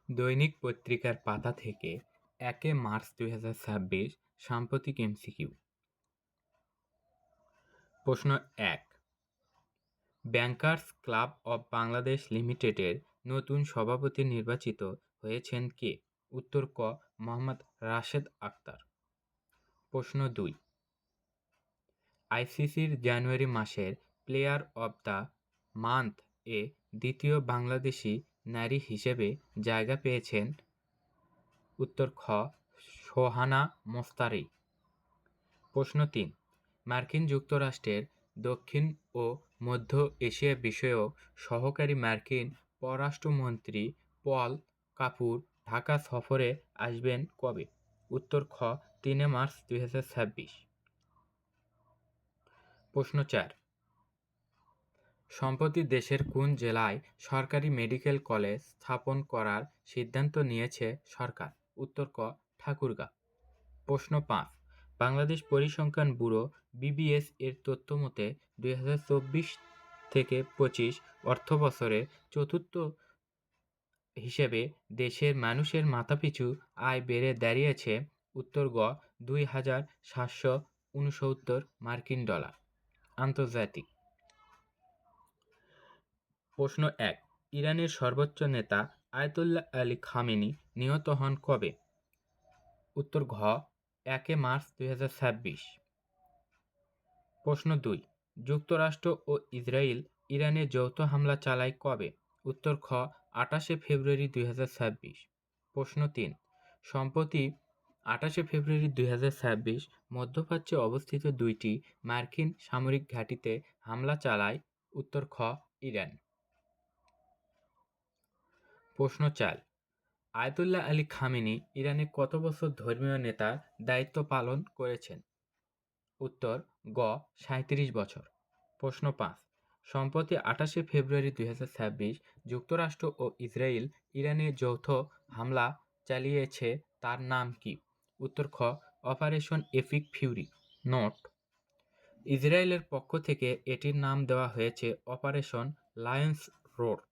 দৈনিক পত্রিকার পাতা থেকে ১ মার্চ ২০২৬ সাম্প্রতিক এমসিকিউ। প্রশ্ন ১। ব্যাংকার্স ক্লাব অব বাংলাদেশ লিমিটেডের নতুন সভাপতি নির্বাচিত হয়েছেন কে? উত্তর ক মোহাম্মদ রাশেদ আক্তার। প্রশ্ন ২। আইসিসির জানুয়ারি মাসের প্লেয়ার অব দ্য মান্থ এ দ্বিতীয় বাংলাদেশি নারী হিসেবে জায়গা পেয়েছেন? উত্তর খ সোহানা মোস্তারি। প্রশ্ন ৩। মার্কিন যুক্তরাষ্ট্রের দক্ষিণ ও মধ্য এশিয়া বিষয়ক সহকারী মার্কিন পররাষ্ট্রমন্ত্রী পল কাপুর ঢাকা সফরে আসবেন কবে? উত্তর খ ৩ মার্চ ২০২৬। প্রশ্ন ৪। সম্প্রতি দেশের কোন জেলায় সরকারি মেডিকেল কলেজ স্থাপন করার সিদ্ধান্ত নিয়েছে সরকার? উত্তর ক ঠাকুরগাঁও। প্রশ্ন ৫। বাংলাদেশ পরিসংখ্যান ব্যুরো বিবিএস এর তথ্যমতে ২০২৪-২৫ অর্থবছরে চতুর্থ হিসেবে দেশের মানুষের মাথাপিছু আয় বেড়ে দাঁড়িয়েছে উত্তর গ ২,৭৬৯ মার্কিন ডলার। আন্তর্জাতিক। প্রশ্ন ১। ইরানের সর্বোচ্চ নেতা আয়াতুল্লাহ আলী খামেনি নিহত হন কবে? উত্তর ঘ ১ মার্চ ২০২৬। প্রশ্ন ২। যুক্তরাষ্ট্র ও ইসরায়েল ইরানে যৌথ হামলা চালায় কবে? উত্তর খ ২৮ ফেব্রুয়ারি ২০২৬। প্রশ্ন ৩। সম্প্রতি ২৮ ফেব্রুয়ারি ২০২৬ মধ্যপ্রাচ্যে অবস্থিত দুইটি মার্কিন সামরিক ঘাঁটিতে হামলা চালায়? উত্তর খ ইরান। প্রশ্ন ৪। আয়াতুল্লাহ আলী খামেনি ইরানে কত বছর ধর্মীয় নেতার দায়িত্ব পালন করেছেন? উত্তর গ ৩৭ বছর। প্রশ্ন ৫। সম্প্রতি ২৮ ফেব্রুয়ারি ২০২৬ যুক্তরাষ্ট্র ও ইসরায়েল ইরানে যৌথ হামলা চালিয়েছে, তার নাম কি? উত্তর খ অপারেশন এপিক ফিউরি। নোট: ইসরায়েলের পক্ষ থেকে এটির নাম দেওয়া হয়েছে অপারেশন লায়ন্স রোর।